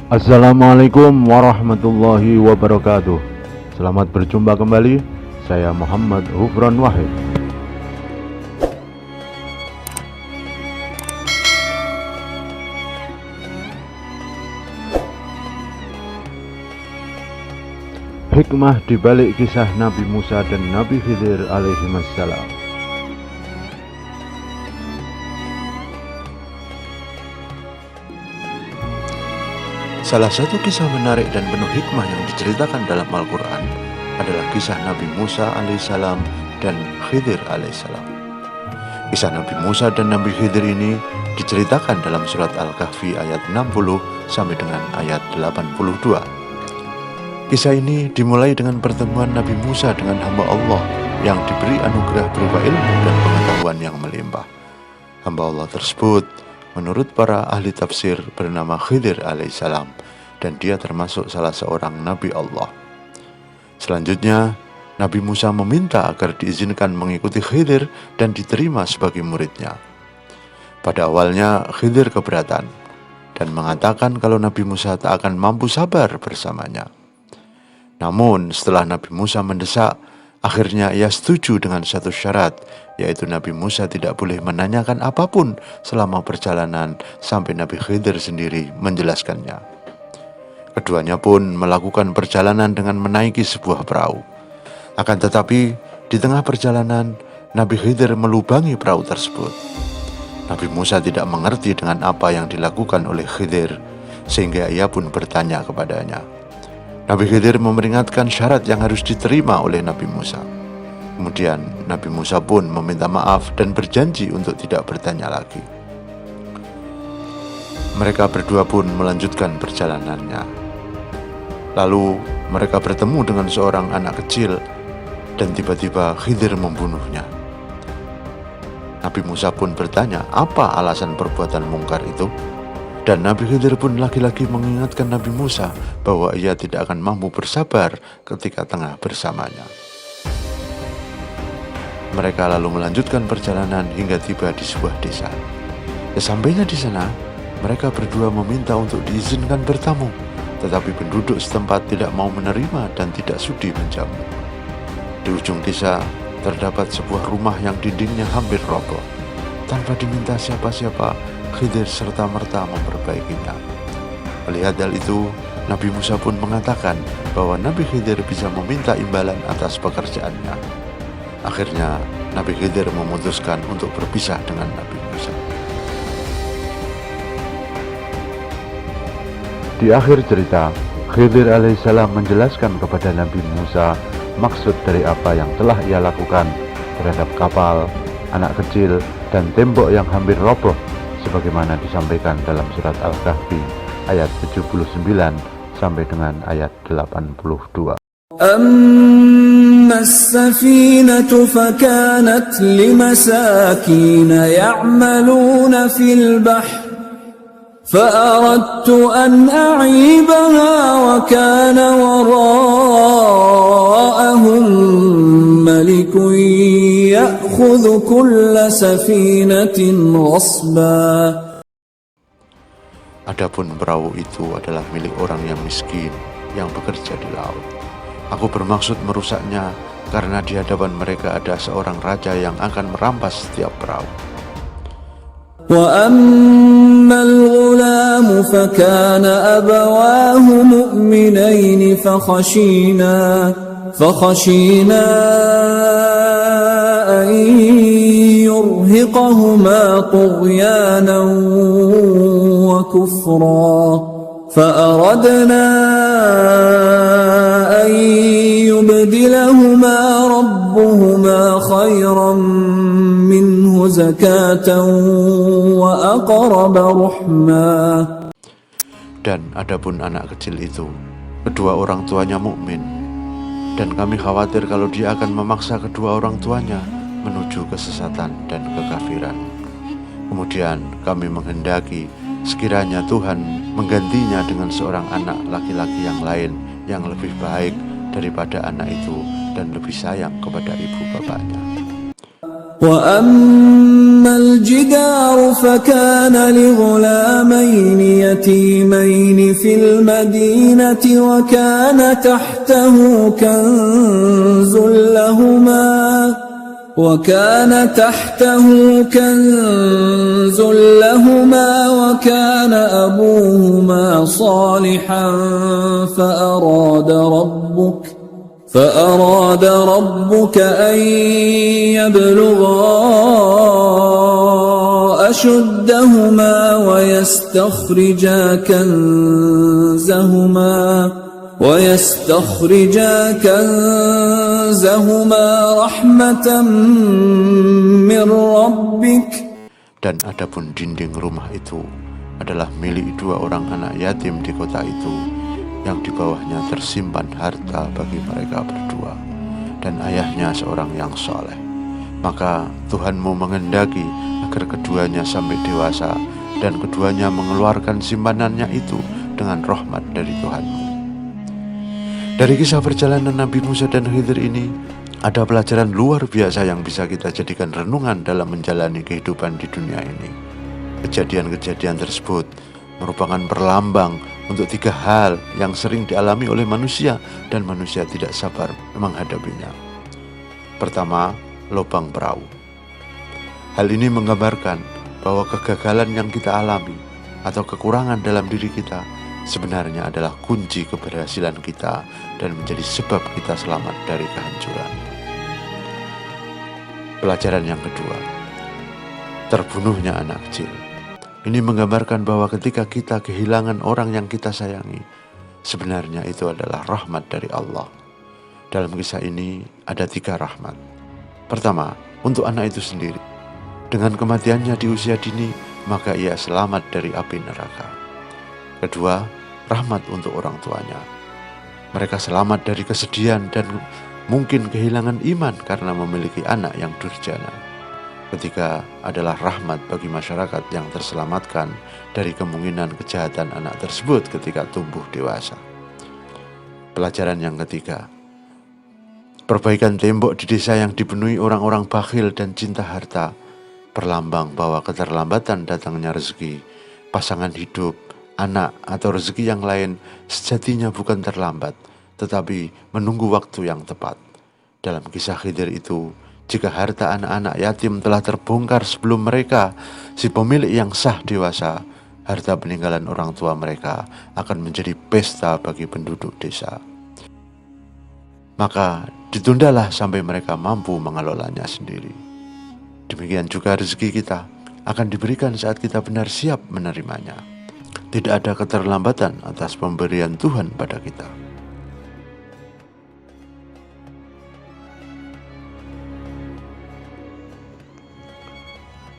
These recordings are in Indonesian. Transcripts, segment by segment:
Assalamualaikum warahmatullahi wabarakatuh. Selamat berjumpa kembali. Saya Muhammad Hufron Wahid. Hikmah di balik kisah Nabi Musa dan Nabi Khidir alaihissalam. Salah satu kisah menarik dan penuh hikmah yang diceritakan dalam Al-Quran adalah kisah Nabi Musa alaihissalam dan Khidir alaihissalam. Kisah Nabi Musa dan Nabi Khidir ini diceritakan dalam surat Al-Kahfi ayat 60 sampai dengan ayat 82. Kisah ini dimulai dengan pertemuan Nabi Musa dengan hamba Allah yang diberi anugerah berupa ilmu dan pengetahuan yang melimpah. Hamba Allah tersebut menurut para ahli tafsir bernama Khidir alaihissalam, dan dia termasuk salah seorang Nabi Allah. Selanjutnya, Nabi Musa meminta agar diizinkan mengikuti Khidir dan diterima sebagai muridnya. Pada awalnya Khidir keberatan dan mengatakan kalau Nabi Musa tak akan mampu sabar bersamanya. Namun setelah Nabi Musa mendesak, akhirnya ia setuju dengan satu syarat, yaitu Nabi Musa tidak boleh menanyakan apapun selama perjalanan sampai Nabi Khidir sendiri menjelaskannya. Keduanya pun melakukan perjalanan dengan menaiki sebuah perahu. Akan tetapi, di tengah perjalanan, Nabi Khidir melubangi perahu tersebut. Nabi Musa tidak mengerti dengan apa yang dilakukan oleh Khidir, sehingga ia pun bertanya kepadanya. Nabi Khidir memperingatkan syarat yang harus diterima oleh Nabi Musa. Kemudian Nabi Musa pun meminta maaf dan berjanji untuk tidak bertanya lagi. Mereka berdua pun melanjutkan perjalanannya. Lalu mereka bertemu dengan seorang anak kecil dan tiba-tiba Khidir membunuhnya. Nabi Musa pun bertanya, apa alasan perbuatan mungkar itu? Dan Nabi Khidir pun lagi-lagi mengingatkan Nabi Musa bahwa ia tidak akan mampu bersabar ketika tengah bersamanya. Mereka lalu melanjutkan perjalanan hingga tiba di sebuah desa. Sesampainya di sana, mereka berdua meminta untuk diizinkan bertamu, tetapi penduduk setempat tidak mau menerima dan tidak sudi menjamu. Di ujung desa terdapat sebuah rumah yang dindingnya hampir roboh. Tanpa diminta siapa-siapa, Khidir serta-merta memperbaikinya. Melihat hal itu, Nabi Musa pun mengatakan bahwa Nabi Khidir bisa meminta imbalan atas pekerjaannya. Akhirnya, Nabi Khidir memutuskan untuk berpisah dengan Nabi Musa. Di akhir cerita, Khidir alaihissalam menjelaskan kepada Nabi Musa maksud dari apa yang telah ia lakukan terhadap kapal, anak kecil, dan tembok yang hampir roboh, sebagaimana disampaikan dalam surat Al-Kahfi ayat 79 sampai dengan ayat 82. أما السفينة فكانت لمساكين يعملون في البحر فأردت أن أعيبها وكان وراءهم ملك يأخذ كل سفينة غصبا. Adapun perahu itu adalah milik orang yang miskin yang bekerja di laut. Aku bermaksud merusaknya karena di hadapan mereka ada seorang raja yang akan merampas setiap perahu. وَأَمَّا الْغُلَامُ فَكَانَ أَبَوَاهُ مُؤْمِنَيْنِ فَخَشِينَا أَنْ يُرْهِقَهُمَا طُغْيَانًا وَكُفْرًا فَأَرَدْنَا أَنْ يُبْدِلَهُمَا رَبُّهُمَا خَيْرًا مِنْهُ زَكَاةً وَأَقْرَبَ رُحْمًا. Dan adapun anak kecil itu, kedua orang tuanya mukmin, dan kami khawatir kalau dia akan memaksa kedua orang tuanya menuju kesesatan dan kekafiran. Kemudian kami menghendaki sekiranya Tuhan menggantinya dengan seorang anak laki-laki yang lain yang lebih baik daripada anak itu dan lebih sayang kepada ibu bapaknya. وأما الجدار فكان لغلامين يتيمين في المدينة وكان تحته كنز لهما وكان أبوهما صالحا فأراد ربك أن يبلغا أشدهما ويستخرجا كنزهما رحمة من ربك. Dan adapun dinding rumah itu adalah milik dua orang anak yatim di kota itu, yang di bawahnya tersimpan harta bagi mereka berdua, dan ayahnya seorang yang soleh. Maka Tuhanmu menghendaki agar keduanya sampai dewasa, dan keduanya mengeluarkan simpanannya itu dengan rahmat dari Tuhanmu. Dari kisah perjalanan Nabi Musa dan Khidir ini, ada pelajaran luar biasa yang bisa kita jadikan renungan dalam menjalani kehidupan di dunia ini. Kejadian-kejadian tersebut merupakan perlambang untuk 3 hal yang sering dialami oleh manusia dan manusia tidak sabar menghadapinya. Pertama, lubang perahu. Hal ini menggambarkan bahwa kegagalan yang kita alami atau kekurangan dalam diri kita sebenarnya adalah kunci keberhasilan kita dan menjadi sebab kita selamat dari kehancuran. Pelajaran yang kedua, terbunuhnya anak kecil. Ini menggambarkan bahwa ketika kita kehilangan orang yang kita sayangi, sebenarnya itu adalah rahmat dari Allah. Dalam kisah ini ada 3 rahmat. Pertama, untuk anak itu sendiri. Dengan kematiannya di usia dini, maka ia selamat dari api neraka. Kedua, rahmat untuk orang tuanya. Mereka selamat dari kesedihan dan mungkin kehilangan iman karena memiliki anak yang durjana. Ketiga, adalah rahmat bagi masyarakat yang terselamatkan dari kemungkinan kejahatan anak tersebut ketika tumbuh dewasa. Pelajaran yang ketiga, perbaikan tembok di desa yang dipenuhi orang-orang bakhil dan cinta harta, perlambang bahwa keterlambatan datangnya rezeki, pasangan hidup, anak atau rezeki yang lain sejatinya bukan terlambat, tetapi menunggu waktu yang tepat. Dalam kisah Khidir itu, jika harta anak-anak yatim telah terbongkar sebelum mereka, si pemilik yang sah dewasa, harta peninggalan orang tua mereka akan menjadi pesta bagi penduduk desa. Maka ditundalah sampai mereka mampu mengelolanya sendiri. Demikian juga rezeki kita akan diberikan saat kita benar siap menerimanya. Tidak ada keterlambatan atas pemberian Tuhan pada kita.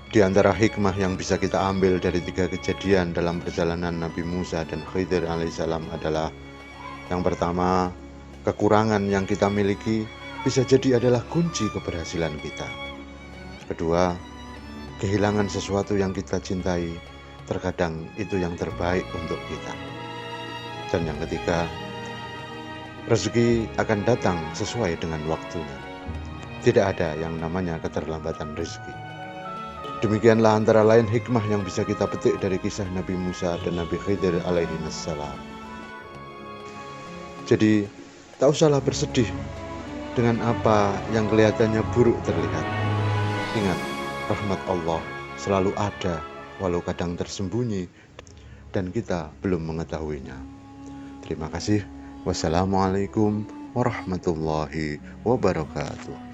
Di antara hikmah yang bisa kita ambil dari 3 kejadian dalam perjalanan Nabi Musa dan Khidir alaihissalam adalah, yang pertama, kekurangan yang kita miliki bisa jadi adalah kunci keberhasilan kita. Kedua, kehilangan sesuatu yang kita cintai terkadang itu yang terbaik untuk kita. Dan yang ketiga, rezeki akan datang sesuai dengan waktunya. Tidak ada yang namanya keterlambatan rezeki. Demikianlah antara lain hikmah yang bisa kita petik dari kisah Nabi Musa dan Nabi Khidir alaihissalam. Jadi, tak usahlah bersedih dengan apa yang kelihatannya buruk terlihat. Ingat, rahmat Allah selalu ada, walau kadang tersembunyi dan kita belum mengetahuinya. Terima kasih. Wassalamualaikum warahmatullahi wabarakatuh.